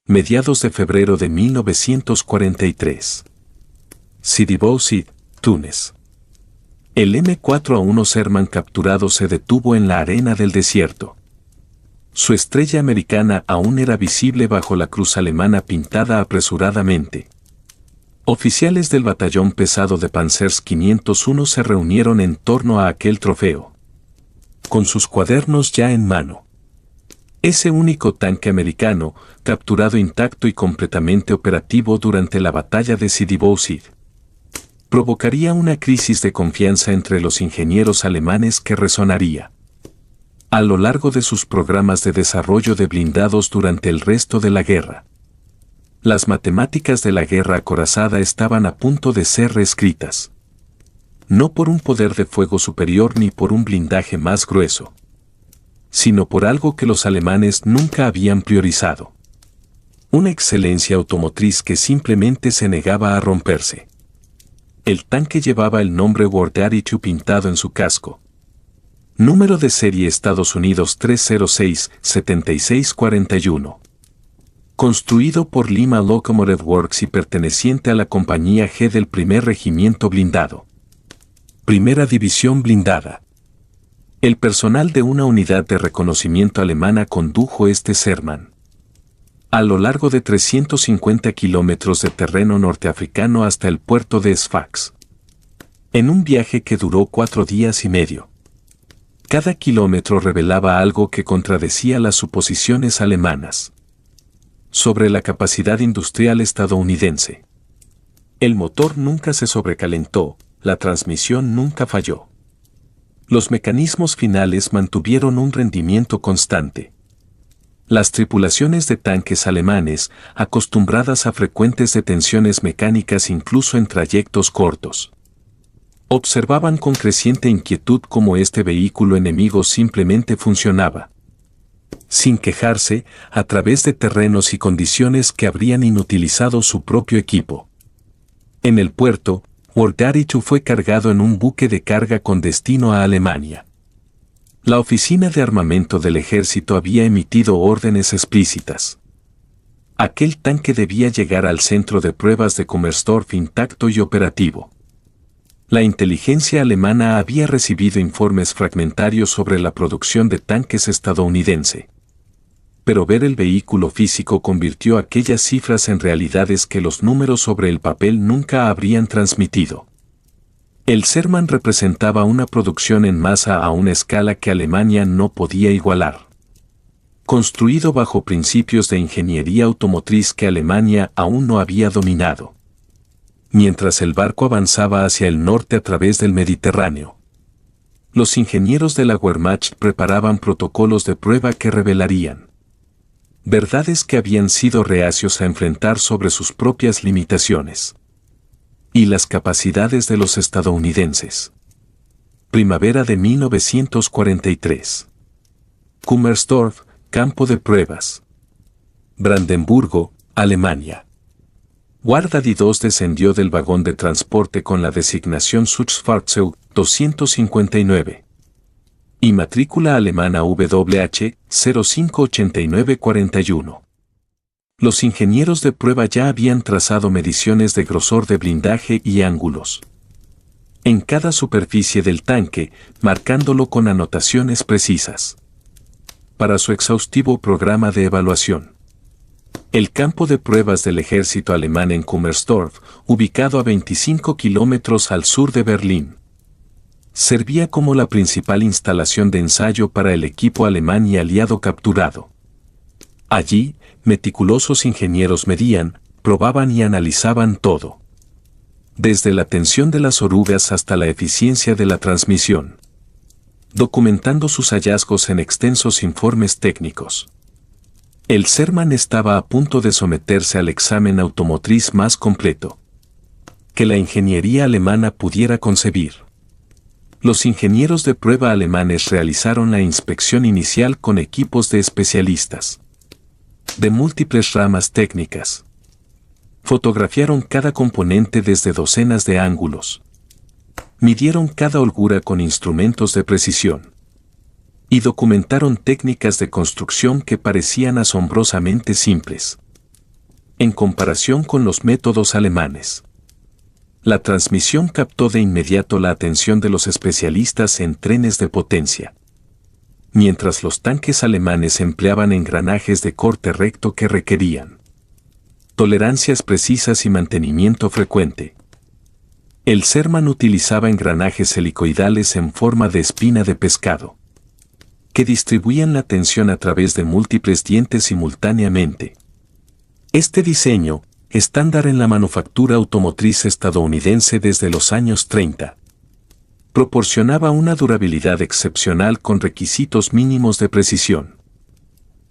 mediados de febrero de 1943. Sidi Bouzid, Túnez. El M4A1 Sherman capturado se detuvo en la arena del desierto. Su estrella americana aún era visible bajo la cruz alemana pintada apresuradamente. Oficiales del batallón pesado de Panzers 501 se reunieron en torno a aquel trofeo, con sus cuadernos ya en mano. Ese único tanque americano, capturado intacto y completamente operativo durante la batalla de Sidi Bouzid, provocaría una crisis de confianza entre los ingenieros alemanes que resonaría a lo largo de sus programas de desarrollo de blindados durante el resto de la guerra. Las matemáticas de la guerra acorazada estaban a punto de ser reescritas. No por un poder de fuego superior ni por un blindaje más grueso, sino por algo que los alemanes nunca habían priorizado. Una excelencia automotriz que simplemente se negaba a romperse. El tanque llevaba el nombre World War II pintado en su casco. Número de serie Estados Unidos 306-7641. Construido por Lima Locomotive Works y perteneciente a la compañía G del primer regimiento blindado. Primera división blindada. El personal de una unidad de reconocimiento alemana condujo este Sherman a lo largo de 350 kilómetros de terreno norteafricano hasta el puerto de Sfax, en un viaje que duró 4 días y medio. Cada kilómetro revelaba algo que contradecía las suposiciones alemanas sobre la capacidad industrial estadounidense. El motor nunca se sobrecalentó, la transmisión nunca falló. Los mecanismos finales mantuvieron un rendimiento constante. Las tripulaciones de tanques alemanes, acostumbradas a frecuentes detenciones mecánicas incluso en trayectos cortos, observaban con creciente inquietud cómo este vehículo enemigo simplemente funcionaba, sin quejarse, a través de terrenos y condiciones que habrían inutilizado su propio equipo. En el puerto, World War II fue cargado en un buque de carga con destino a Alemania. La oficina de armamento del ejército había emitido órdenes explícitas. Aquel tanque debía llegar al centro de pruebas de Kummersdorf intacto y operativo. La inteligencia alemana había recibido informes fragmentarios sobre la producción de tanques estadounidense. Pero ver el vehículo físico convirtió aquellas cifras en realidades que los números sobre el papel nunca habrían transmitido. El Sherman representaba una producción en masa a una escala que Alemania no podía igualar. Construido bajo principios de ingeniería automotriz que Alemania aún no había dominado. Mientras el barco avanzaba hacia el norte a través del Mediterráneo, los ingenieros de la Wehrmacht preparaban protocolos de prueba que revelarían verdades que habían sido reacios a enfrentar sobre sus propias limitaciones y las capacidades de los estadounidenses. Primavera de 1943. Kummersdorf, campo de pruebas. Brandenburgo, Alemania. Wardaddy 2 descendió del vagón de transporte con la designación Schutzfahrzeug 259 y matrícula alemana WH 058941. Los ingenieros de prueba ya habían trazado mediciones de grosor de blindaje y ángulos en cada superficie del tanque, marcándolo con anotaciones precisas para su exhaustivo programa de evaluación. El campo de pruebas del ejército alemán en Kummersdorf, ubicado a 25 kilómetros al sur de Berlín, servía como la principal instalación de ensayo para el equipo alemán y aliado capturado. Allí, meticulosos ingenieros medían, probaban y analizaban todo, desde la tensión de las orugas hasta la eficiencia de la transmisión, documentando sus hallazgos en extensos informes técnicos. El Sherman estaba a punto de someterse al examen automotriz más completo que la ingeniería alemana pudiera concebir. Los ingenieros de prueba alemanes realizaron la inspección inicial con equipos de especialistas de múltiples ramas técnicas. Fotografiaron cada componente desde docenas de ángulos. Midieron cada holgura con instrumentos de precisión. Y documentaron técnicas de construcción que parecían asombrosamente simples. en comparación con los métodos alemanes. La transmisión captó de inmediato la atención de los especialistas en trenes de potencia. Mientras los tanques alemanes empleaban engranajes de corte recto que requerían tolerancias precisas y mantenimiento frecuente. El Sherman utilizaba engranajes helicoidales en forma de espina de pescado, que distribuían la tensión a través de múltiples dientes simultáneamente. Este diseño, estándar en la manufactura automotriz estadounidense desde los años 30, proporcionaba una durabilidad excepcional con requisitos mínimos de precisión.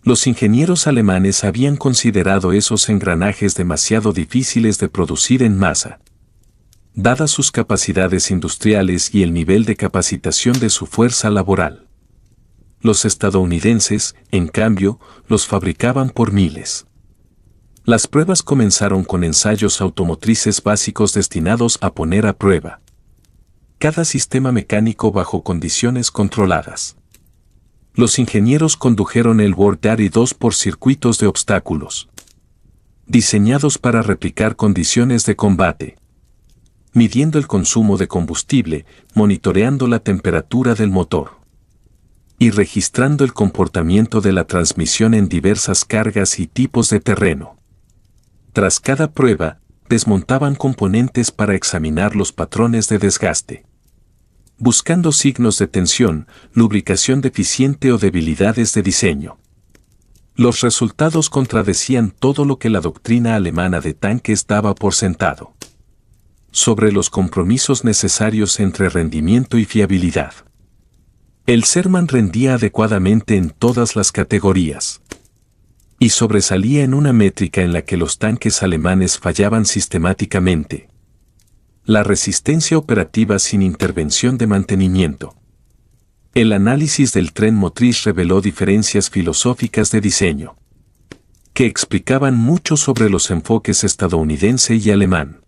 Los ingenieros alemanes habían considerado esos engranajes demasiado difíciles de producir en masa, dadas sus capacidades industriales y el nivel de capacitación de su fuerza laboral. Los estadounidenses, en cambio, los fabricaban por miles. Las pruebas comenzaron con ensayos automotrices básicos destinados a poner a prueba cada sistema mecánico bajo condiciones controladas. Los ingenieros condujeron el Work-Darry 2 por circuitos de obstáculos, diseñados para replicar condiciones de combate, midiendo el consumo de combustible, monitoreando la temperatura del motor y registrando el comportamiento de la transmisión en diversas cargas y tipos de terreno. Tras cada prueba, desmontaban componentes para examinar los patrones de desgaste, buscando signos de tensión, lubricación deficiente o debilidades de diseño. Los resultados contradecían todo lo que la doctrina alemana de tanques daba por sentado sobre los compromisos necesarios entre rendimiento y fiabilidad. El Sherman rendía adecuadamente en todas las categorías y sobresalía en una métrica en la que los tanques alemanes fallaban sistemáticamente: la resistencia operativa sin intervención de mantenimiento. El análisis del tren motriz reveló diferencias filosóficas de diseño que explicaban mucho sobre los enfoques estadounidense y alemán.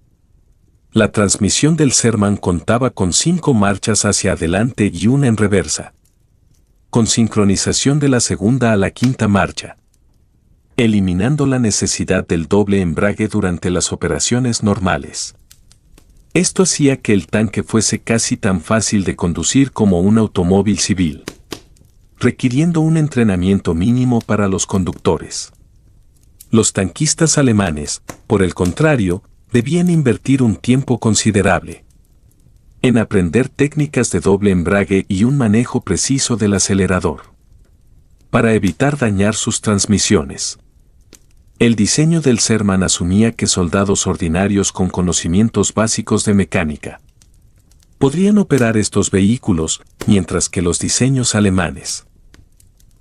La transmisión del Sherman contaba con 5 marchas hacia adelante y una en reversa, con sincronización de la segunda a la quinta marcha, eliminando la necesidad del doble embrague durante las operaciones normales. Esto hacía que el tanque fuese casi tan fácil de conducir como un automóvil civil, requiriendo un entrenamiento mínimo para los conductores. Los tanquistas alemanes, por el contrario, debían invertir un tiempo considerable en aprender técnicas de doble embrague y un manejo preciso del acelerador, para evitar dañar sus transmisiones. El diseño del Sherman asumía que soldados ordinarios con conocimientos básicos de mecánica podrían operar estos vehículos, mientras que los diseños alemanes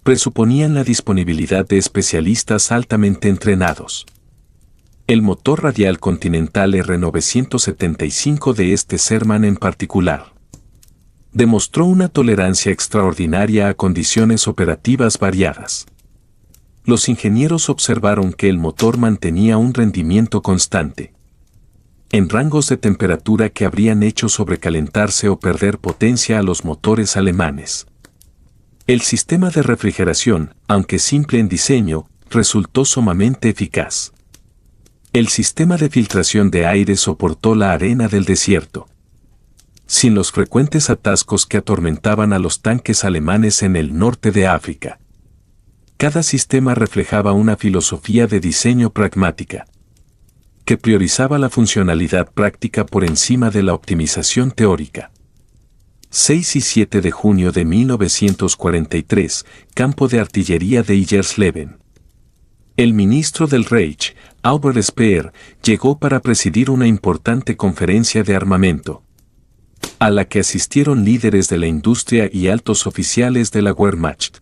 presuponían la disponibilidad de especialistas altamente entrenados. El motor radial Continental R975 de este Sherman en particular demostró una tolerancia extraordinaria a condiciones operativas variadas. Los ingenieros observaron que el motor mantenía un rendimiento constante en rangos de temperatura que habrían hecho sobrecalentarse o perder potencia a los motores alemanes. El sistema de refrigeración, aunque simple en diseño, resultó sumamente eficaz. El sistema de filtración de aire soportó la arena del desierto, sin los frecuentes atascos que atormentaban a los tanques alemanes en el norte de África. Cada sistema reflejaba una filosofía de diseño pragmática, que priorizaba la funcionalidad práctica por encima de la optimización teórica. 6 y 7 de junio de 1943, Campo de Artillería de Illersleben. El ministro del Reich, Albert Speer, llegó para presidir una importante conferencia de armamento, a la que asistieron líderes de la industria y altos oficiales de la Wehrmacht.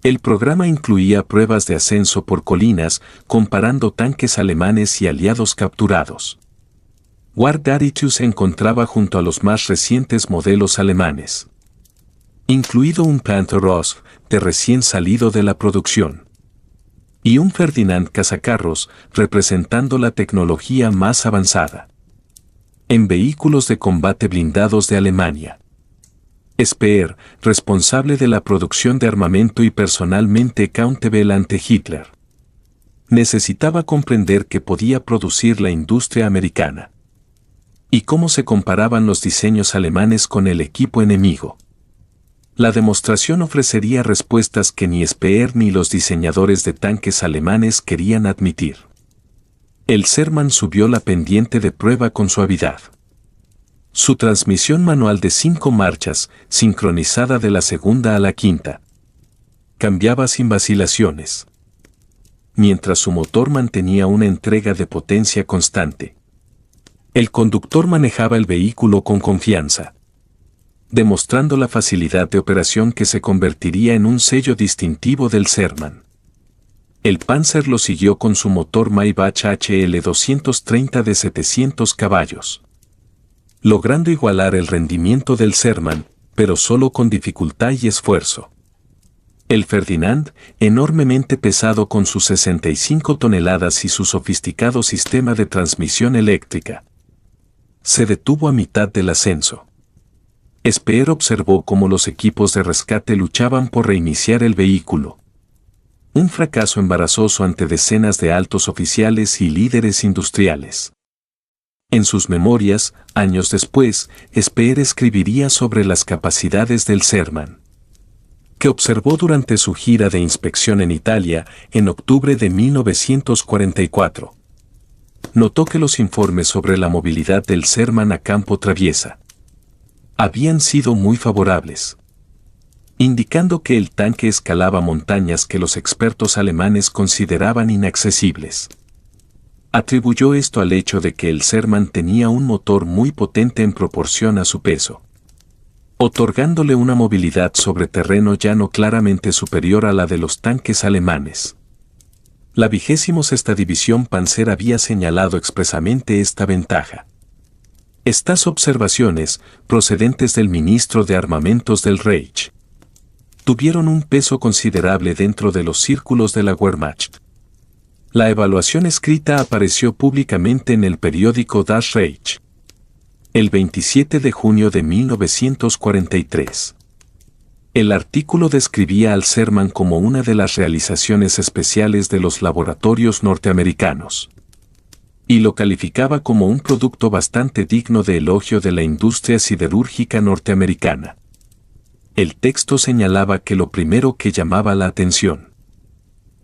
El programa incluía pruebas de ascenso por colinas, comparando tanques alemanes y aliados capturados. Work-Darry 2 se encontraba junto a los más recientes modelos alemanes, incluido un Panther Osp de recién salido de la producción, y un Ferdinand cazacarros, representando la tecnología más avanzada en vehículos de combate blindados de Alemania. Speer, responsable de la producción de armamento y personalmente accountable ante Hitler, Necesitaba comprender qué podía producir la industria americana y cómo se comparaban los diseños alemanes con el equipo enemigo. La demostración ofrecería respuestas que ni Speer ni los diseñadores de tanques alemanes querían admitir. El Sherman subió la pendiente de prueba con suavidad. Su transmisión manual de 5 marchas, sincronizada de la segunda a la quinta, cambiaba sin vacilaciones, mientras su motor mantenía una entrega de potencia constante. El conductor manejaba el vehículo con confianza, demostrando la facilidad de operación que se convertiría en un sello distintivo del Sherman. El Panzer lo siguió con su motor Maybach HL230 de 700 caballos, logrando igualar el rendimiento del Sherman, pero solo con dificultad y esfuerzo. El Ferdinand, enormemente pesado con sus 65 toneladas y su sofisticado sistema de transmisión eléctrica, se detuvo a mitad del ascenso. Speer observó cómo los equipos de rescate luchaban por reiniciar el vehículo. Un fracaso embarazoso ante decenas de altos oficiales y líderes industriales. En sus memorias, años después, Speer escribiría sobre las capacidades del Sherman, que observó durante su gira de inspección en Italia en octubre de 1944. Notó que los informes sobre la movilidad del Sherman a campo traviesa habían sido muy favorables, indicando que el tanque escalaba montañas que los expertos alemanes consideraban inaccesibles. Atribuyó esto al hecho de que el Sherman tenía un motor muy potente en proporción a su peso, otorgándole una movilidad sobre terreno llano claramente superior a la de los tanques alemanes. La 26ª División Panzer había señalado expresamente esta ventaja. Estas observaciones, procedentes del ministro de Armamentos del Reich, tuvieron un peso considerable dentro de los círculos de la Wehrmacht. La evaluación escrita apareció públicamente en el periódico Das Reich el 27 de junio de 1943. El artículo describía al Sherman como una de las realizaciones especiales de los laboratorios norteamericanos, y lo calificaba como un producto bastante digno de elogio de la industria siderúrgica norteamericana. El texto señalaba que lo primero que llamaba la atención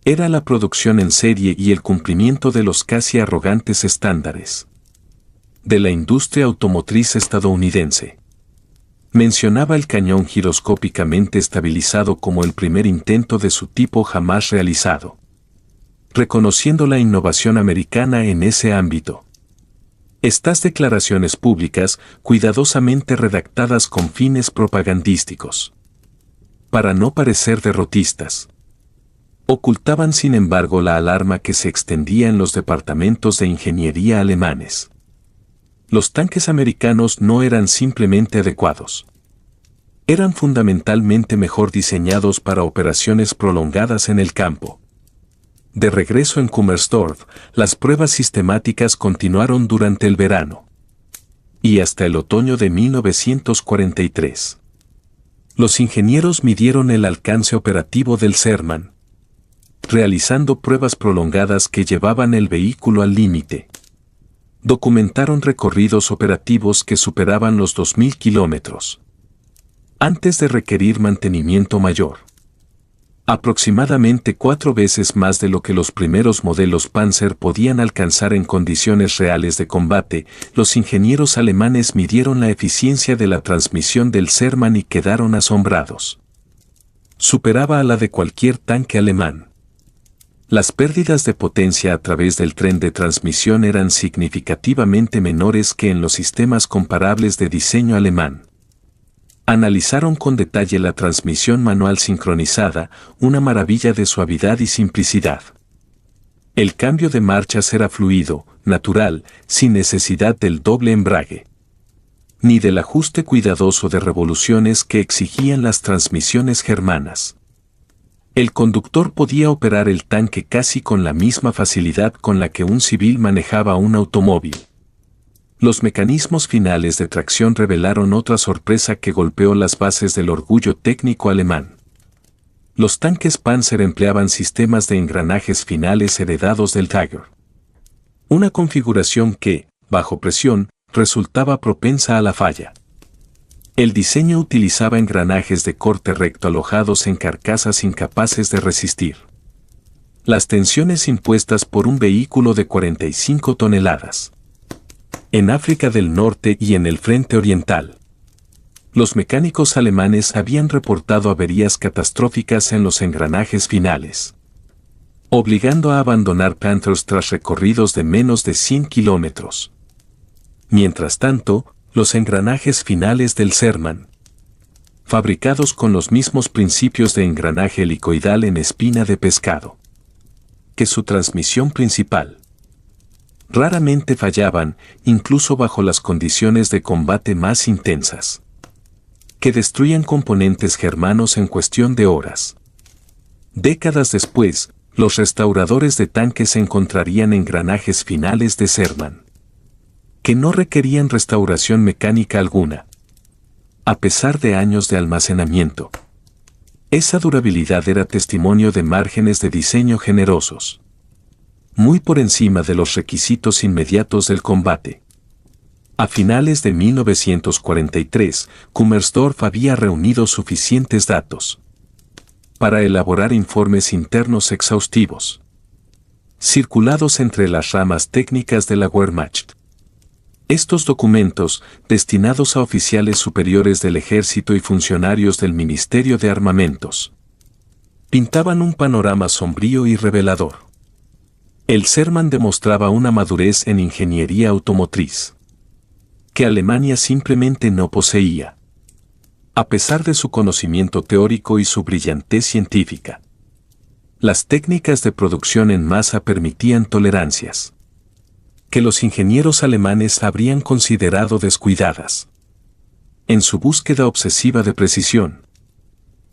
era la producción en serie y el cumplimiento de los casi arrogantes estándares de la industria automotriz estadounidense. Mencionaba el cañón giroscópicamente estabilizado como el primer intento de su tipo jamás realizado, reconociendo la innovación americana en ese ámbito. Estas declaraciones públicas, cuidadosamente redactadas con fines propagandísticos, para no parecer derrotistas, ocultaban sin embargo la alarma que se extendía en los departamentos de ingeniería alemanes. Los tanques americanos no eran simplemente adecuados. Eran fundamentalmente mejor diseñados para operaciones prolongadas en el campo. De regreso en Kummersdorf, las pruebas sistemáticas continuaron durante el verano y hasta el otoño de 1943. Los ingenieros midieron el alcance operativo del Sherman, realizando pruebas prolongadas que llevaban el vehículo al límite. Documentaron recorridos operativos que superaban los 2.000 kilómetros, antes de requerir mantenimiento mayor. Aproximadamente 4 veces más de lo que los primeros modelos Panzer podían alcanzar en condiciones reales de combate, los ingenieros alemanes midieron la eficiencia de la transmisión del Sherman y quedaron asombrados. Superaba a la de cualquier tanque alemán. Las pérdidas de potencia a través del tren de transmisión eran significativamente menores que en los sistemas comparables de diseño alemán. Analizaron con detalle la transmisión manual sincronizada, una maravilla de suavidad y simplicidad. El cambio de marchas era fluido, natural, sin necesidad del doble embrague, ni del ajuste cuidadoso de revoluciones que exigían las transmisiones germanas. El conductor podía operar el tanque casi con la misma facilidad con la que un civil manejaba un automóvil. Los mecanismos finales de tracción revelaron otra sorpresa que golpeó las bases del orgullo técnico alemán. Los tanques Panzer empleaban sistemas de engranajes finales heredados del Tiger. Una configuración que, bajo presión, resultaba propensa a la falla. El diseño utilizaba engranajes de corte recto alojados en carcasas incapaces de resistir las tensiones impuestas por un vehículo de 45 toneladas. En África del Norte y en el Frente Oriental, los mecánicos alemanes habían reportado averías catastróficas en los engranajes finales, obligando a abandonar Panthers tras recorridos de menos de 100 kilómetros. Mientras tanto, los engranajes finales del Sherman, fabricados con los mismos principios de engranaje helicoidal en espina de pescado que su transmisión principal, raramente fallaban, incluso bajo las condiciones de combate más intensas, que destruían componentes germanos en cuestión de horas. Décadas después, los restauradores de tanques encontrarían engranajes finales de Sherman que no requerían restauración mecánica alguna. A pesar de años de almacenamiento, esa durabilidad era testimonio de márgenes de diseño generosos, muy por encima de los requisitos inmediatos del combate. A finales de 1943, Kummersdorf había reunido suficientes datos para elaborar informes internos exhaustivos, circulados entre las ramas técnicas de la Wehrmacht. Estos documentos, destinados a oficiales superiores del ejército y funcionarios del Ministerio de Armamentos, pintaban un panorama sombrío y revelador. El Sherman demostraba una madurez en ingeniería automotriz que Alemania simplemente no poseía, a pesar de su conocimiento teórico y su brillantez científica. Las técnicas de producción en masa permitían tolerancias que los ingenieros alemanes habrían considerado descuidadas en su búsqueda obsesiva de precisión,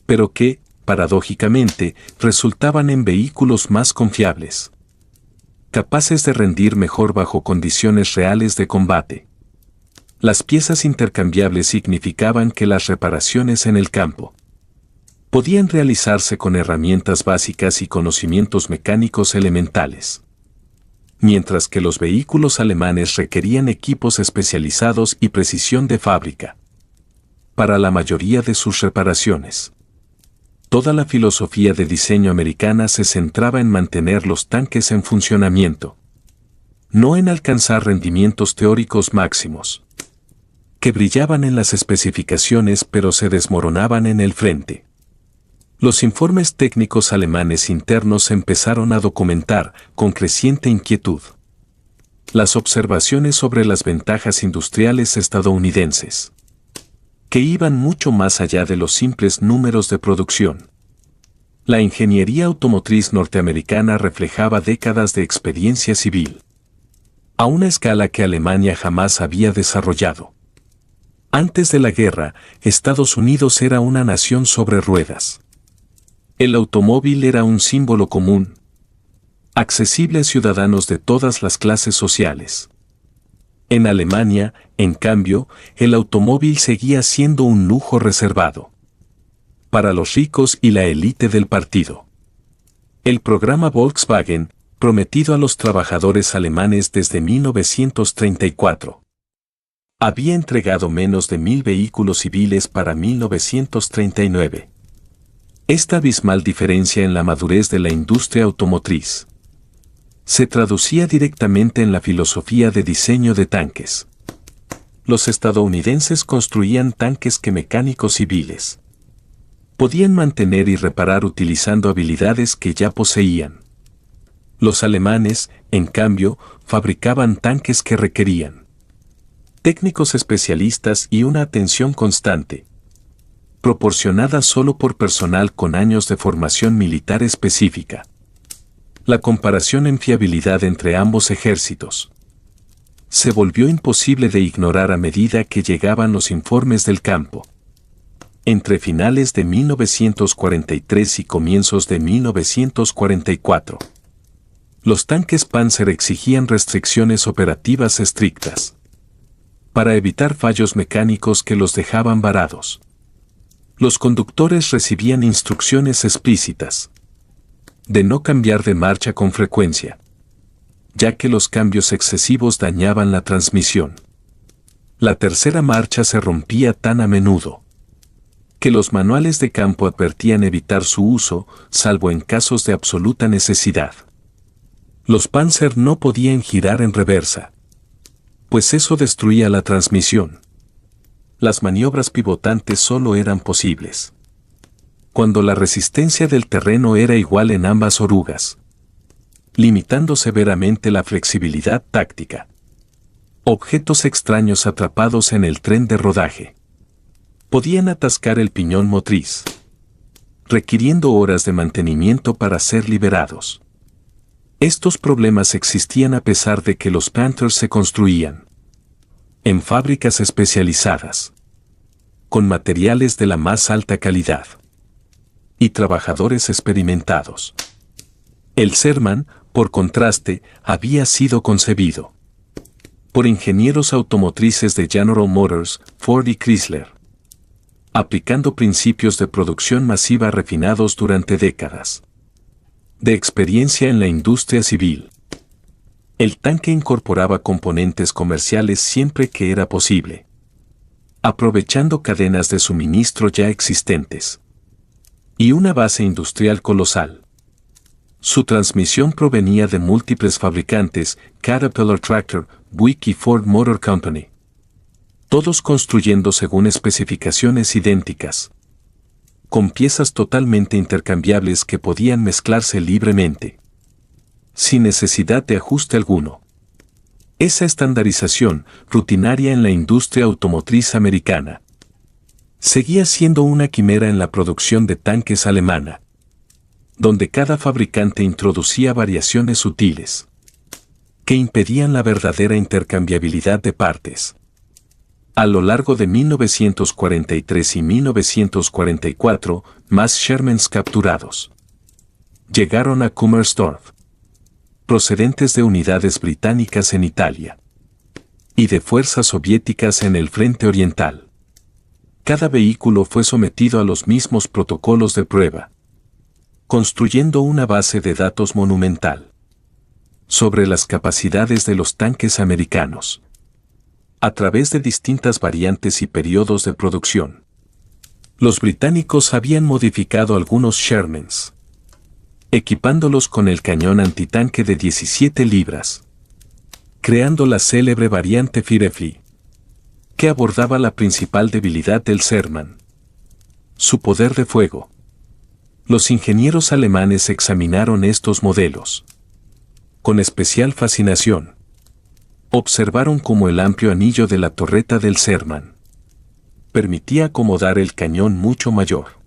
pero que, paradójicamente, resultaban en vehículos más confiables, capaces de rendir mejor bajo condiciones reales de combate. Las piezas intercambiables significaban que las reparaciones en el campo podían realizarse con herramientas básicas y conocimientos mecánicos elementales, mientras que los vehículos alemanes requerían equipos especializados y precisión de fábrica para la mayoría de sus reparaciones. Toda la filosofía de diseño americana se centraba en mantener los tanques en funcionamiento, no en alcanzar rendimientos teóricos máximos, que brillaban en las especificaciones pero se desmoronaban en el frente. Los informes técnicos alemanes internos empezaron a documentar, con creciente inquietud, las observaciones sobre las ventajas industriales estadounidenses, que iban mucho más allá de los simples números de producción. La ingeniería automotriz norteamericana reflejaba décadas de experiencia civil, a una escala que Alemania jamás había desarrollado. Antes de la guerra, Estados Unidos era una nación sobre ruedas. El automóvil era un símbolo común, accesible a ciudadanos de todas las clases sociales. En Alemania, en cambio, el automóvil seguía siendo un lujo reservado para los ricos y la élite del partido. El programa Volkswagen, prometido a los trabajadores alemanes desde 1934, había entregado menos de 1.000 vehículos civiles para 1939. Esta abismal diferencia en la madurez de la industria automotriz se traducía directamente en la filosofía de diseño de tanques. Los estadounidenses construían tanques que mecánicos civiles podían mantener y reparar utilizando habilidades que ya poseían. Los alemanes, en cambio, fabricaban tanques que requerían técnicos especialistas y una atención constante, proporcionada solo por personal con años de formación militar específica. La comparación en fiabilidad entre ambos ejércitos se volvió imposible de ignorar a medida que llegaban los informes del campo. Entre finales de 1943 y comienzos de 1944, los tanques Panzer exigían restricciones operativas estrictas para evitar fallos mecánicos que los dejaban varados. Los conductores recibían instrucciones explícitas de no cambiar de marcha con frecuencia, ya que los cambios excesivos dañaban la transmisión. La tercera marcha se rompía tan a menudo que los manuales de campo advertían evitar su uso, salvo en casos de absoluta necesidad. Los Panzer no podían girar en reversa, pues eso destruía la transmisión. Las maniobras pivotantes solo eran posibles cuando la resistencia del terreno era igual en ambas orugas, limitando severamente la flexibilidad táctica. Objetos extraños atrapados en el tren de rodaje podían atascar el piñón motriz, requiriendo horas de mantenimiento para ser liberados. Estos problemas existían a pesar de que los Panthers se construían en fábricas especializadas, con materiales de la más alta calidad y trabajadores experimentados. El Sherman, por contraste, había sido concebido por ingenieros automotrices de General Motors, Ford y Chrysler, aplicando principios de producción masiva refinados durante décadas de experiencia en la industria civil. El tanque incorporaba componentes comerciales siempre que era posible, aprovechando cadenas de suministro ya existentes y una base industrial colosal. Su transmisión provenía de múltiples fabricantes: Caterpillar Tractor, Buick y Ford Motor Company, todos construyendo según especificaciones idénticas, con piezas totalmente intercambiables que podían mezclarse libremente, sin necesidad de ajuste alguno. Esa estandarización, rutinaria en la industria automotriz americana, seguía siendo una quimera en la producción de tanques alemana, donde cada fabricante introducía variaciones sutiles que impedían la verdadera intercambiabilidad de partes. A lo largo de 1943 y 1944, más Shermans capturados llegaron a Kummersdorf, procedentes de unidades británicas en Italia y de fuerzas soviéticas en el frente oriental. Cada vehículo fue sometido a los mismos protocolos de prueba, construyendo una base de datos monumental sobre las capacidades de los tanques americanos, a través de distintas variantes y periodos de producción. Los británicos habían modificado algunos Shermans, equipándolos con el cañón antitanque de 17 libras, creando la célebre variante Firefly, que abordaba la principal debilidad del Sherman: su poder de fuego. Los ingenieros alemanes examinaron estos modelos con especial fascinación. Observaron cómo el amplio anillo de la torreta del Sherman permitía acomodar el cañón mucho mayor,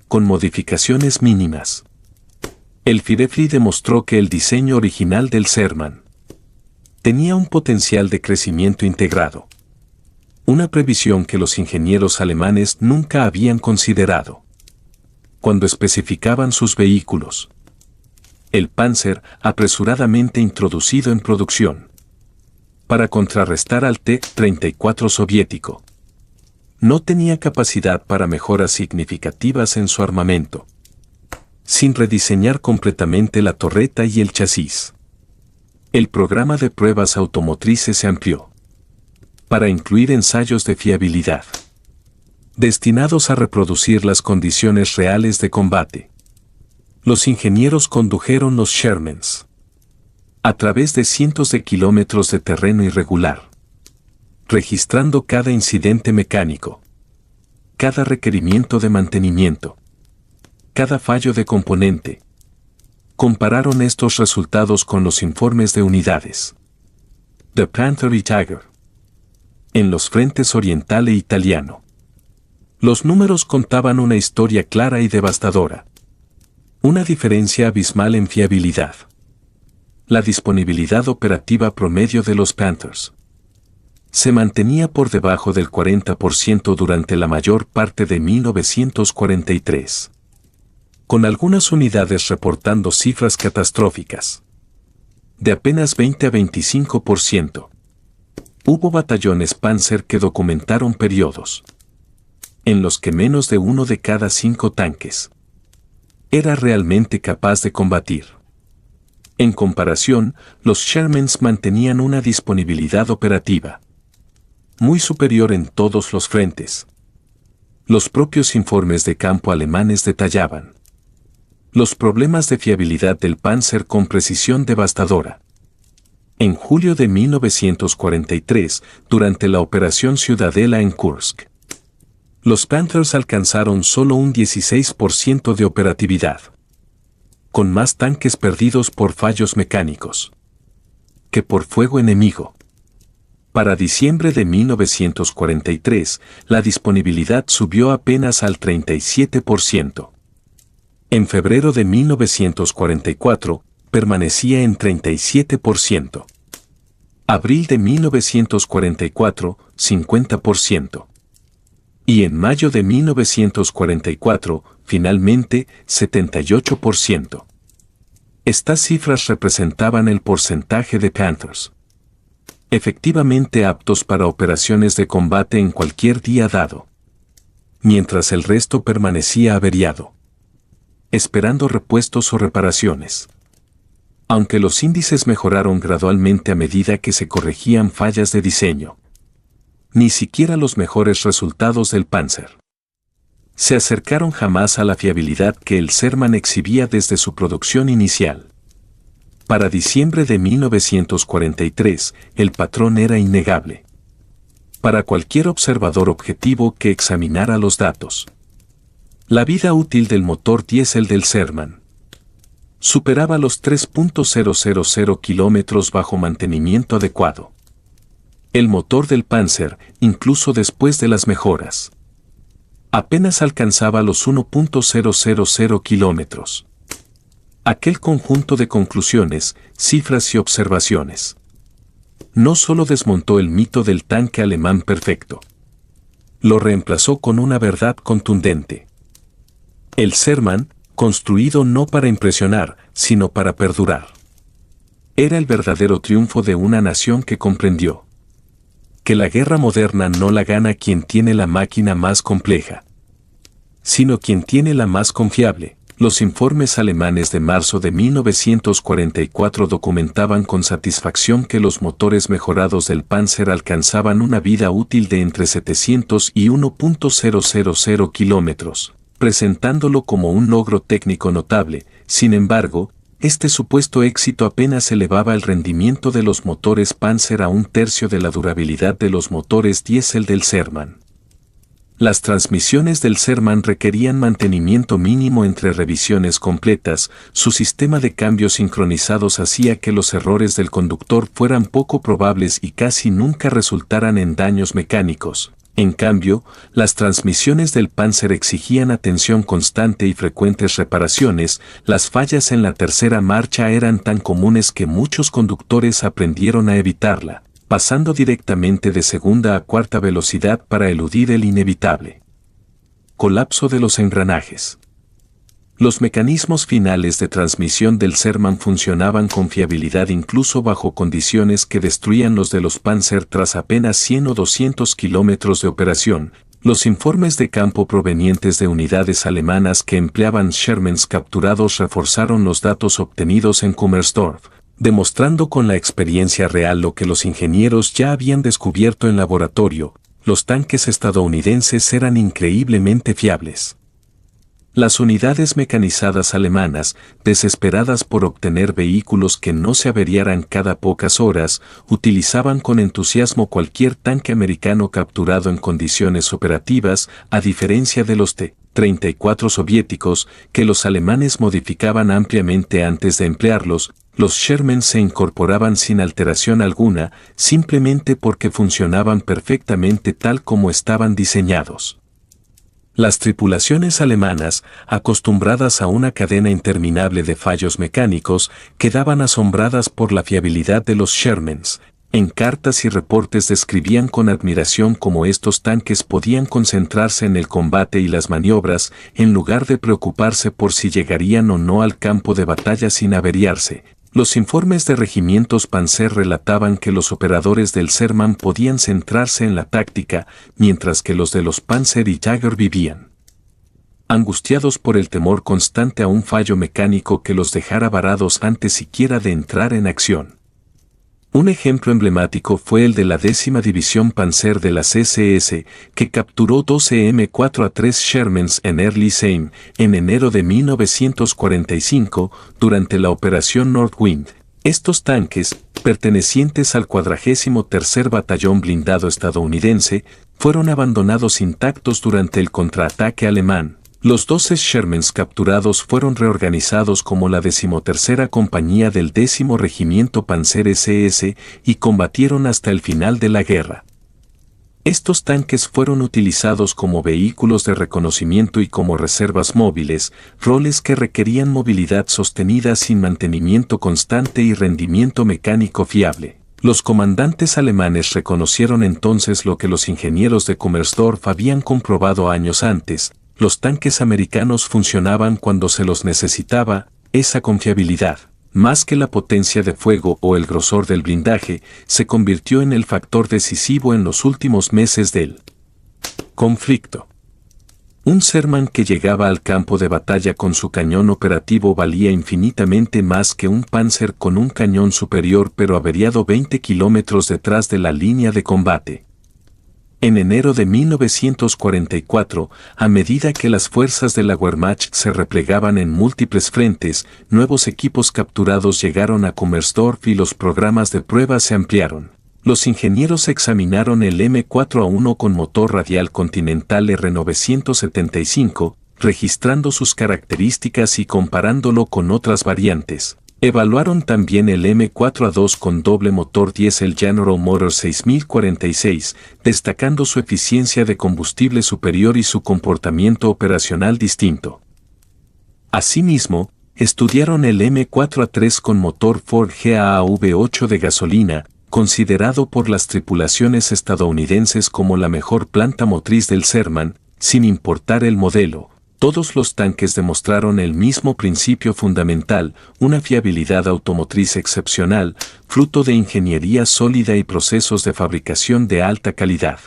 con modificaciones mínimas. El Firefly demostró que el diseño original del Sherman tenía un potencial de crecimiento integrado, una previsión que los ingenieros alemanes nunca habían considerado cuando especificaban sus vehículos. El Panzer, apresuradamente introducido en producción para contrarrestar al T-34 soviético, no tenía capacidad para mejoras significativas en su armamento, sin rediseñar completamente la torreta y el chasis. El programa de pruebas automotrices se amplió para incluir ensayos de fiabilidad destinados a reproducir las condiciones reales de combate. Los ingenieros condujeron los Shermans a través de cientos de kilómetros de terreno irregular, registrando cada incidente mecánico, cada requerimiento de mantenimiento, cada fallo de componente. Compararon estos resultados con los informes de unidades de Panther y Tiger en los frentes oriental e italiano. Los números contaban una historia clara y devastadora. Una diferencia abismal en fiabilidad. La disponibilidad operativa promedio de los Panthers se mantenía por debajo del 40% durante la mayor parte de 1943, con algunas unidades reportando cifras catastróficas de apenas 20 a 25%. Hubo batallones Panzer que documentaron periodos en los que menos de 1 de cada 5 tanques era realmente capaz de combatir. En comparación, los Shermans mantenían una disponibilidad operativa muy superior en todos los frentes. Los propios informes de campo alemanes detallaban los problemas de fiabilidad del Panzer con precisión devastadora. En julio de 1943, durante la Operación Ciudadela en Kursk, los Panthers alcanzaron solo un 16% de operatividad, con más tanques perdidos por fallos mecánicos que por fuego enemigo. Para diciembre de 1943, la disponibilidad subió apenas al 37%. En febrero de 1944, permanecía en 37%. Abril de 1944, 50%. Y en mayo de 1944, finalmente, 78%. Estas cifras representaban el porcentaje de Panthers efectivamente aptos para operaciones de combate en cualquier día dado, mientras el resto permanecía averiado, esperando repuestos o reparaciones. Aunque los índices mejoraron gradualmente a medida que se corregían fallas de diseño, ni siquiera los mejores resultados del Panzer se acercaron jamás a la fiabilidad que el Sherman exhibía desde su producción inicial. Para diciembre de 1943, el patrón era innegable para cualquier observador objetivo que examinara los datos. La vida útil del motor diésel del Sherman superaba los 3.000 kilómetros bajo mantenimiento adecuado. El motor del Panzer, incluso después de las mejoras, apenas alcanzaba los 1.000 kilómetros. Aquel conjunto de conclusiones, cifras y observaciones no solo desmontó el mito del tanque alemán perfecto, lo reemplazó con una verdad contundente. El Sherman, construido no para impresionar, sino para perdurar, era el verdadero triunfo de una nación que comprendió que la guerra moderna no la gana quien tiene la máquina más compleja, sino quien tiene la más confiable. Los informes alemanes de marzo de 1944 documentaban con satisfacción que los motores mejorados del Panzer alcanzaban una vida útil de entre 700 y 1.000 kilómetros, presentándolo como un logro técnico notable. Sin embargo, este supuesto éxito apenas elevaba el rendimiento de los motores Panzer a un tercio de la durabilidad de los motores diésel del Sherman. Las transmisiones del Sherman requerían mantenimiento mínimo entre revisiones completas, su sistema de cambios sincronizados hacía que los errores del conductor fueran poco probables y casi nunca resultaran en daños mecánicos. En cambio, las transmisiones del Panzer exigían atención constante y frecuentes reparaciones. Las fallas en la tercera marcha eran tan comunes que muchos conductores aprendieron a evitarla, pasando directamente de segunda a cuarta velocidad para eludir el inevitable colapso de los engranajes. Los mecanismos finales de transmisión del Sherman funcionaban con fiabilidad incluso bajo condiciones que destruían los de los Panzer tras apenas 100 o 200 kilómetros de operación. Los informes de campo provenientes de unidades alemanas que empleaban Shermans capturados reforzaron los datos obtenidos en Kummersdorf, demostrando con la experiencia real lo que los ingenieros ya habían descubierto en laboratorio: los tanques estadounidenses eran increíblemente fiables. Las unidades mecanizadas alemanas, desesperadas por obtener vehículos que no se averiaran cada pocas horas, utilizaban con entusiasmo cualquier tanque americano capturado en condiciones operativas, a diferencia de los T-34 soviéticos, que los alemanes modificaban ampliamente antes de emplearlos. Los Sherman se incorporaban sin alteración alguna, simplemente porque funcionaban perfectamente tal como estaban diseñados. Las tripulaciones alemanas, acostumbradas a una cadena interminable de fallos mecánicos, quedaban asombradas por la fiabilidad de los Shermans. En cartas y reportes describían con admiración cómo estos tanques podían concentrarse en el combate y las maniobras, en lugar de preocuparse por si llegarían o no al campo de batalla sin averiarse. Los informes de regimientos Panzer relataban que los operadores del Sherman podían centrarse en la táctica, mientras que los de los Panzer y Jäger vivían angustiados por el temor constante a un fallo mecánico que los dejara varados antes siquiera de entrar en acción. Un ejemplo emblemático fue el de la 10ª División Panzer de las SS, que capturó 12 M4A3 Shermans en Early Seine en enero de 1945 durante la Operación Northwind. Estos tanques, pertenecientes al 43º Batallón Blindado estadounidense, fueron abandonados intactos durante el contraataque alemán. Los 12 Shermans capturados fueron reorganizados como la 13ª Compañía del 10º Regimiento Panzer SS y combatieron hasta el final de la guerra. Estos tanques fueron utilizados como vehículos de reconocimiento y como reservas móviles, roles que requerían movilidad sostenida sin mantenimiento constante y rendimiento mecánico fiable. Los comandantes alemanes reconocieron entonces lo que los ingenieros de Kummersdorf habían comprobado años antes: los tanques americanos funcionaban cuando se los necesitaba. Esa confiabilidad, más que la potencia de fuego o el grosor del blindaje, se convirtió en el factor decisivo en los últimos meses del conflicto. Un Sherman que llegaba al campo de batalla con su cañón operativo valía infinitamente más que un Panzer con un cañón superior pero averiado 20 kilómetros detrás de la línea de combate. En enero de 1944, a medida que las fuerzas de la Wehrmacht se replegaban en múltiples frentes, nuevos equipos capturados llegaron a Kummersdorf y los programas de prueba se ampliaron. Los ingenieros examinaron el M4A1 con motor radial Continental R975, registrando sus características y comparándolo con otras variantes. Evaluaron también el M4A2 con doble motor diésel General Motors 6046, destacando su eficiencia de combustible superior y su comportamiento operacional distinto. Asimismo, estudiaron el M4A3 con motor Ford GAV8 de gasolina, considerado por las tripulaciones estadounidenses como la mejor planta motriz del Sherman, sin importar el modelo. Todos los tanques demostraron el mismo principio fundamental: una fiabilidad automotriz excepcional, fruto de ingeniería sólida y procesos de fabricación de alta calidad.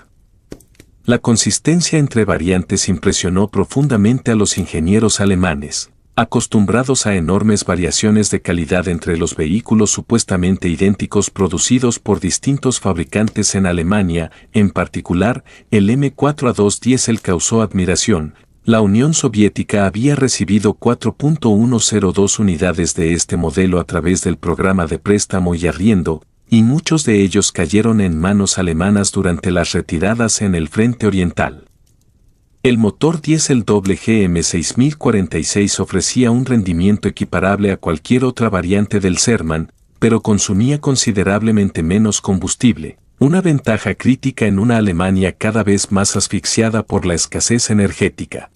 La consistencia entre variantes impresionó profundamente a los ingenieros alemanes. Acostumbrados a enormes variaciones de calidad entre los vehículos supuestamente idénticos producidos por distintos fabricantes en Alemania, en particular, el M4A2 diésel causó admiración. La Unión Soviética había recibido 4.102 unidades de este modelo a través del programa de préstamo y arriendo, y muchos de ellos cayeron en manos alemanas durante las retiradas en el frente oriental. El motor diésel WGM6046 ofrecía un rendimiento equiparable a cualquier otra variante del Sherman, pero consumía considerablemente menos combustible, una ventaja crítica en una Alemania cada vez más asfixiada por la escasez energética.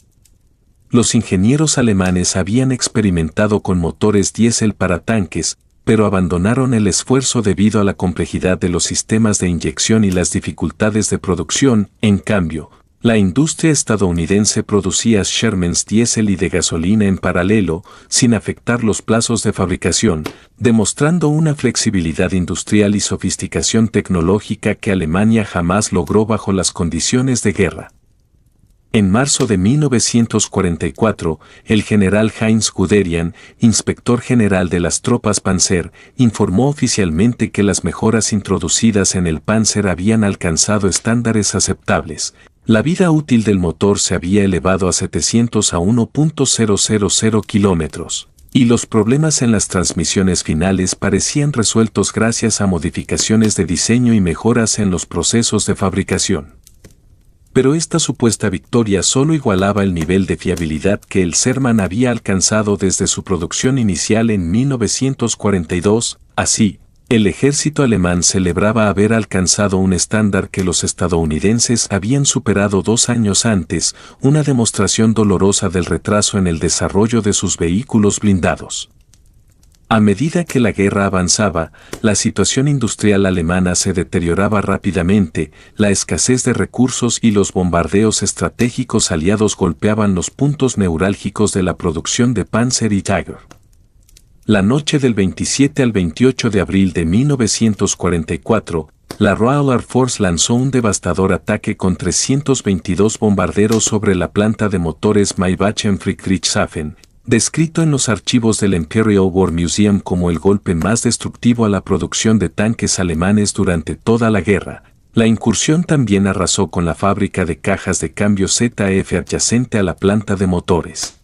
Los ingenieros alemanes habían experimentado con motores diésel para tanques, pero abandonaron el esfuerzo debido a la complejidad de los sistemas de inyección y las dificultades de producción. En cambio, la industria estadounidense producía Shermans diésel y de gasolina en paralelo, sin afectar los plazos de fabricación, demostrando una flexibilidad industrial y sofisticación tecnológica que Alemania jamás logró bajo las condiciones de guerra. En marzo de 1944, el general Heinz Guderian, inspector general de las tropas Panzer, informó oficialmente que las mejoras introducidas en el Panzer habían alcanzado estándares aceptables. La vida útil del motor se había elevado a 700 a 1.000 kilómetros, y los problemas en las transmisiones finales parecían resueltos gracias a modificaciones de diseño y mejoras en los procesos de fabricación. Pero esta supuesta victoria solo igualaba el nivel de fiabilidad que el Sherman había alcanzado desde su producción inicial en 1942. Así, el ejército alemán celebraba haber alcanzado un estándar que los estadounidenses habían superado 2 años antes, una demostración dolorosa del retraso en el desarrollo de sus vehículos blindados. A medida que la guerra avanzaba, la situación industrial alemana se deterioraba rápidamente, la escasez de recursos y los bombardeos estratégicos aliados golpeaban los puntos neurálgicos de la producción de Panzer y Jäger. La noche del 27 al 28 de abril de 1944, la Royal Air Force lanzó un devastador ataque con 322 bombarderos sobre la planta de motores Maybach en Friedrichshafen, descrito en los archivos del Imperial War Museum como el golpe más destructivo a la producción de tanques alemanes durante toda la guerra. La incursión también arrasó con la fábrica de cajas de cambio ZF adyacente a la planta de motores.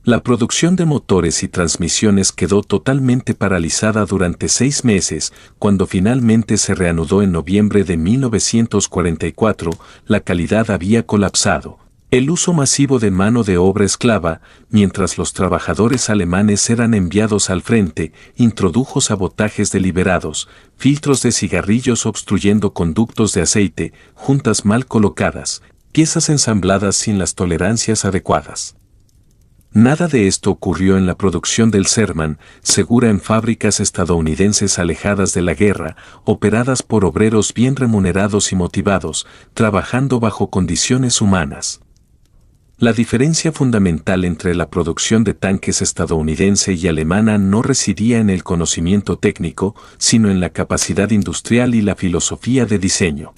La producción de motores y transmisiones quedó totalmente paralizada durante 6 meses. Cuando finalmente se reanudó en noviembre de 1944, la calidad había colapsado. El uso masivo de mano de obra esclava, mientras los trabajadores alemanes eran enviados al frente, introdujo sabotajes deliberados, filtros de cigarrillos obstruyendo conductos de aceite, juntas mal colocadas, piezas ensambladas sin las tolerancias adecuadas. Nada de esto ocurrió en la producción del Sherman, segura en fábricas estadounidenses alejadas de la guerra, operadas por obreros bien remunerados y motivados, trabajando bajo condiciones humanas. La diferencia fundamental entre la producción de tanques estadounidense y alemana no residía en el conocimiento técnico, sino en la capacidad industrial y la filosofía de diseño.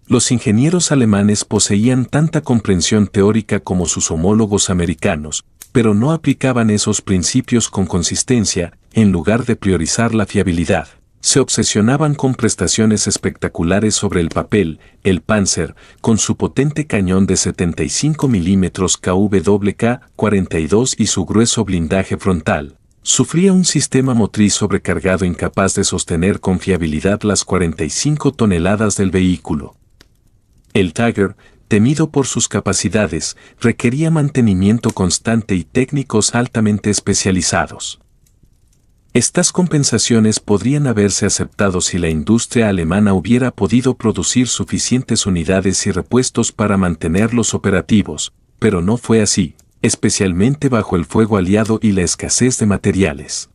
Los ingenieros alemanes poseían tanta comprensión teórica como sus homólogos americanos, pero no aplicaban esos principios con consistencia. En lugar de priorizar la fiabilidad, se obsesionaban con prestaciones espectaculares sobre el papel. El Panzer, con su potente cañón de 75 mm KWK-42 y su grueso blindaje frontal, sufría un sistema motriz sobrecargado incapaz de sostener con fiabilidad las 45 toneladas del vehículo. El Tiger, temido por sus capacidades, requería mantenimiento constante y técnicos altamente especializados. Estas compensaciones podrían haberse aceptado si la industria alemana hubiera podido producir suficientes unidades y repuestos para mantenerlos operativos, pero no fue así, especialmente bajo el fuego aliado y la escasez de materiales.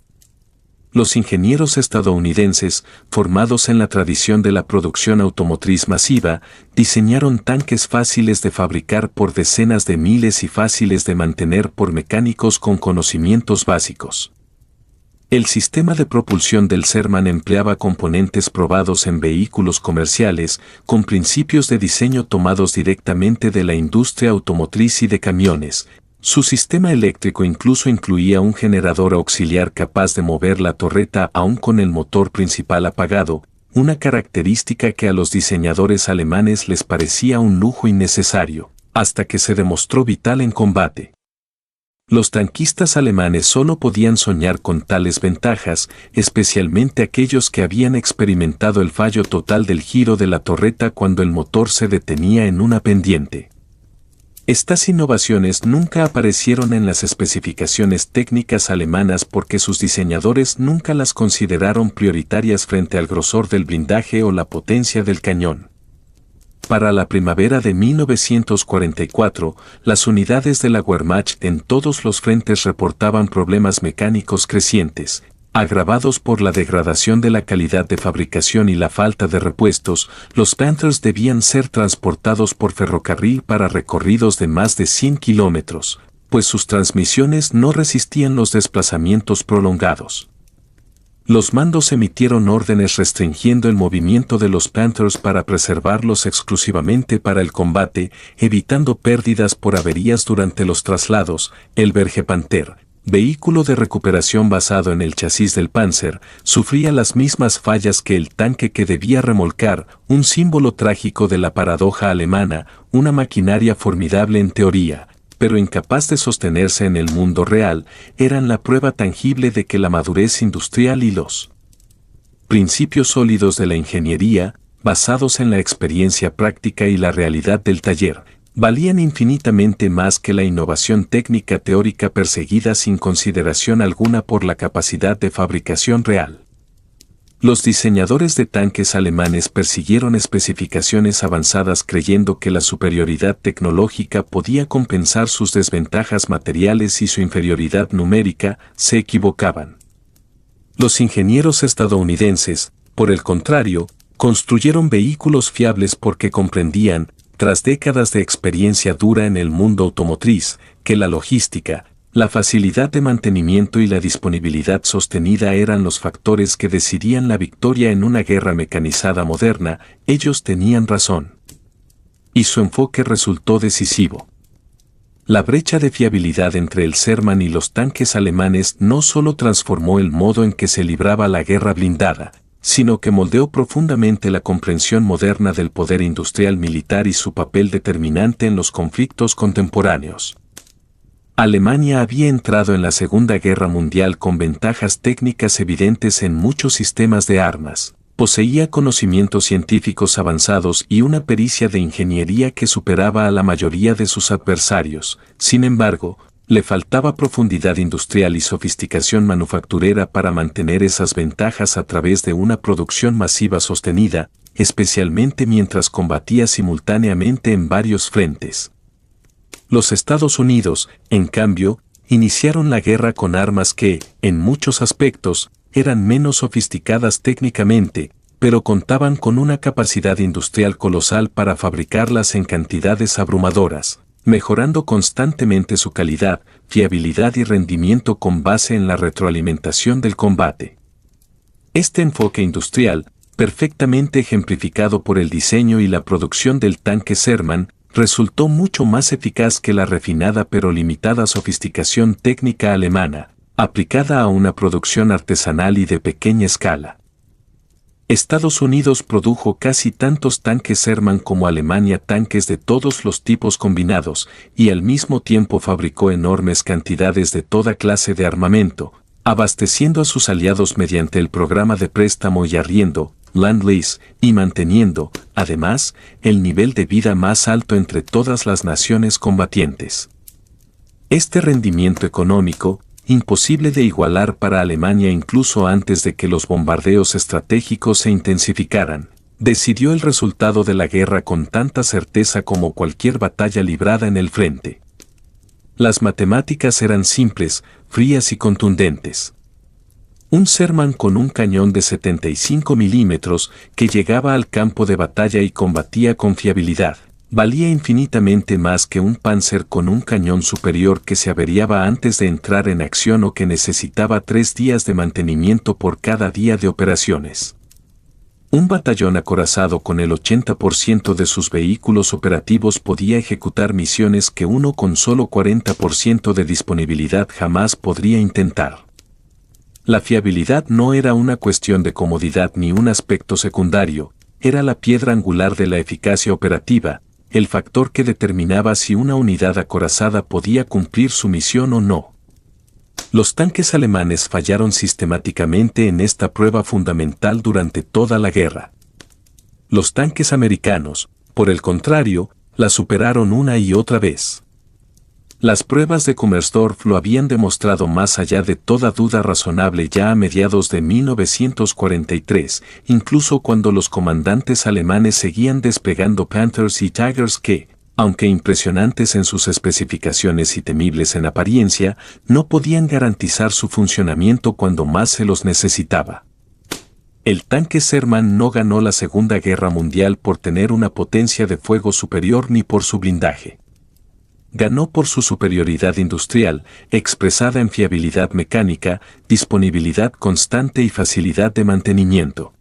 Los ingenieros estadounidenses, formados en la tradición de la producción automotriz masiva, diseñaron tanques fáciles de fabricar por decenas de miles y fáciles de mantener por mecánicos con conocimientos básicos. El sistema de propulsión del Sherman empleaba componentes probados en vehículos comerciales, con principios de diseño tomados directamente de la industria automotriz y de camiones. Su sistema eléctrico incluso incluía un generador auxiliar capaz de mover la torreta aún con el motor principal apagado, una característica que a los diseñadores alemanes les parecía un lujo innecesario, hasta que se demostró vital en combate. Los tanquistas alemanes solo podían soñar con tales ventajas, especialmente aquellos que habían experimentado el fallo total del giro de la torreta cuando el motor se detenía en una pendiente. Estas innovaciones nunca aparecieron en las especificaciones técnicas alemanas porque sus diseñadores nunca las consideraron prioritarias frente al grosor del blindaje o la potencia del cañón. Para la primavera de 1944, las unidades de la Wehrmacht en todos los frentes reportaban problemas mecánicos crecientes, agravados por la degradación de la calidad de fabricación y la falta de repuestos. Los Panthers debían ser transportados por ferrocarril para recorridos de más de 100 kilómetros, pues sus transmisiones no resistían los desplazamientos prolongados. Los mandos emitieron órdenes restringiendo el movimiento de los Panthers para preservarlos exclusivamente para el combate, evitando pérdidas por averías durante los traslados. El Bergepanther, vehículo de recuperación basado en el chasis del Panzer, sufría las mismas fallas que el tanque que debía remolcar, un símbolo trágico de la paradoja alemana, una maquinaria formidable en teoría, pero incapaz de sostenerse en el mundo real. Eran la prueba tangible de que la madurez industrial y los principios sólidos de la ingeniería, basados en la experiencia práctica y la realidad del taller, valían infinitamente más que la innovación técnica teórica perseguida sin consideración alguna por la capacidad de fabricación real. Los diseñadores de tanques alemanes persiguieron especificaciones avanzadas creyendo que la superioridad tecnológica podía compensar sus desventajas materiales y su inferioridad numérica. Se equivocaban. Los ingenieros estadounidenses, por el contrario, construyeron vehículos fiables porque comprendían, tras décadas de experiencia dura en el mundo automotriz, que la logística, La facilidad de mantenimiento y la disponibilidad sostenida eran los factores que decidían la victoria en una guerra mecanizada moderna. Ellos tenían razón. Y su enfoque resultó decisivo. La brecha de fiabilidad entre el Sherman y los tanques alemanes no solo transformó el modo en que se libraba la guerra blindada, sino que moldeó profundamente la comprensión moderna del poder industrial militar y su papel determinante en los conflictos contemporáneos. Alemania había entrado en la Segunda Guerra Mundial con ventajas técnicas evidentes en muchos sistemas de armas. Poseía conocimientos científicos avanzados y una pericia de ingeniería que superaba a la mayoría de sus adversarios. Sin embargo, le faltaba profundidad industrial y sofisticación manufacturera para mantener esas ventajas a través de una producción masiva sostenida, especialmente mientras combatía simultáneamente en varios frentes. Los Estados Unidos, en cambio, iniciaron la guerra con armas que, en muchos aspectos, eran menos sofisticadas técnicamente, pero contaban con una capacidad industrial colosal para fabricarlas en cantidades abrumadoras, mejorando constantemente su calidad, fiabilidad y rendimiento con base en la retroalimentación del combate. Este enfoque industrial, perfectamente ejemplificado por el diseño y la producción del tanque Sherman, resultó mucho más eficaz que la refinada pero limitada sofisticación técnica alemana, aplicada a una producción artesanal y de pequeña escala. Estados Unidos produjo casi tantos tanques Sherman como Alemania, tanques de todos los tipos combinados, y al mismo tiempo fabricó enormes cantidades de toda clase de armamento, abasteciendo a sus aliados mediante el programa de préstamo y arriendo, Lend-Lease, y manteniendo, además, el nivel de vida más alto entre todas las naciones combatientes. Este rendimiento económico, imposible de igualar para Alemania incluso antes de que los bombardeos estratégicos se intensificaran, decidió el resultado de la guerra con tanta certeza como cualquier batalla librada en el frente. Las matemáticas eran simples, frías y contundentes. Un Sherman con un cañón de 75 milímetros que llegaba al campo de batalla y combatía con fiabilidad, valía infinitamente más que un Panzer con un cañón superior que se averiaba antes de entrar en acción o que necesitaba 3 días de mantenimiento por cada día de operaciones. Un batallón acorazado con el 80% de sus vehículos operativos podía ejecutar misiones que uno con solo 40% de disponibilidad jamás podría intentar. La fiabilidad no era una cuestión de comodidad ni un aspecto secundario, era la piedra angular de la eficacia operativa, el factor que determinaba si una unidad acorazada podía cumplir su misión o no. Los tanques alemanes fallaron sistemáticamente en esta prueba fundamental durante toda la guerra. Los tanques americanos, por el contrario, la superaron una y otra vez. Las pruebas de Kummersdorf lo habían demostrado más allá de toda duda razonable ya a mediados de 1943, incluso cuando los comandantes alemanes seguían desplegando Panthers y Tigers que, aunque impresionantes en sus especificaciones y temibles en apariencia, no podían garantizar su funcionamiento cuando más se los necesitaba. El tanque Sherman no ganó la Segunda Guerra Mundial por tener una potencia de fuego superior ni por su blindaje. Ganó por su superioridad industrial, expresada en fiabilidad mecánica, disponibilidad constante y facilidad de mantenimiento.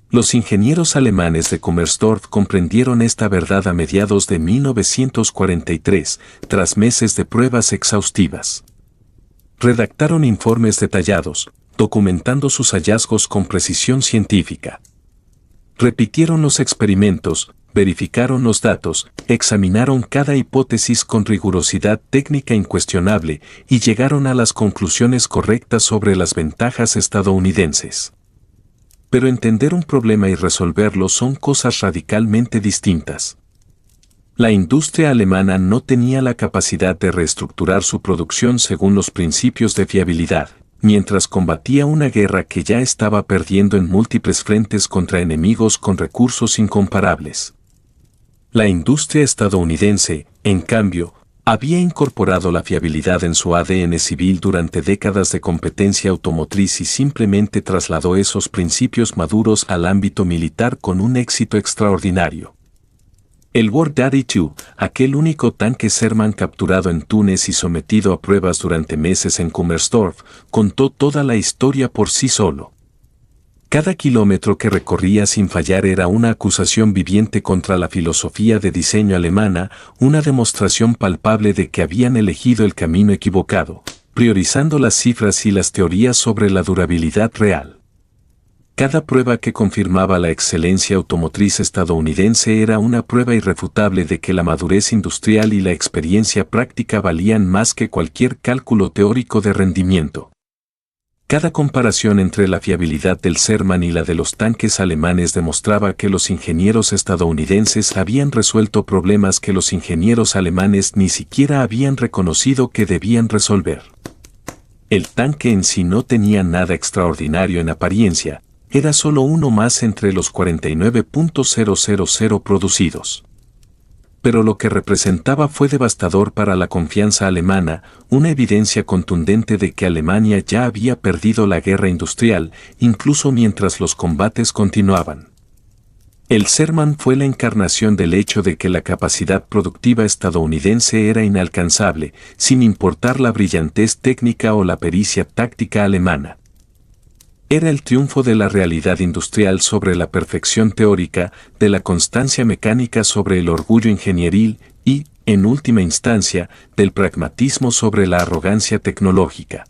Los ingenieros alemanes de Kummersdorf comprendieron esta verdad a mediados de 1943, tras meses de pruebas exhaustivas. Redactaron informes detallados, documentando sus hallazgos con precisión científica. Repitieron los experimentos, verificaron los datos, examinaron cada hipótesis con rigurosidad técnica incuestionable y llegaron a las conclusiones correctas sobre las ventajas estadounidenses. Pero entender un problema y resolverlo son cosas radicalmente distintas. La industria alemana no tenía la capacidad de reestructurar su producción según los principios de fiabilidad, mientras combatía una guerra que ya estaba perdiendo en múltiples frentes contra enemigos con recursos incomparables. La industria estadounidense, en cambio, había incorporado la fiabilidad en su ADN civil durante décadas de competencia automotriz y simplemente trasladó esos principios maduros al ámbito militar con un éxito extraordinario. El War Daddy II, aquel único tanque Sherman capturado en Túnez y sometido a pruebas durante meses en Kummersdorf, contó toda la historia por sí solo. Cada kilómetro que recorría sin fallar era una acusación viviente contra la filosofía de diseño alemana, una demostración palpable de que habían elegido el camino equivocado, priorizando las cifras y las teorías sobre la durabilidad real. Cada prueba que confirmaba la excelencia automotriz estadounidense era una prueba irrefutable de que la madurez industrial y la experiencia práctica valían más que cualquier cálculo teórico de rendimiento. Cada comparación entre la fiabilidad del Sherman y la de los tanques alemanes demostraba que los ingenieros estadounidenses habían resuelto problemas que los ingenieros alemanes ni siquiera habían reconocido que debían resolver. El tanque en sí no tenía nada extraordinario en apariencia, era solo uno más entre los 49.000 producidos. Pero lo que representaba fue devastador para la confianza alemana, una evidencia contundente de que Alemania ya había perdido la guerra industrial, incluso mientras los combates continuaban. El Sherman fue la encarnación del hecho de que la capacidad productiva estadounidense era inalcanzable, sin importar la brillantez técnica o la pericia táctica alemana. Era el triunfo de la realidad industrial sobre la perfección teórica, de la constancia mecánica sobre el orgullo ingenieril y, en última instancia, del pragmatismo sobre la arrogancia tecnológica.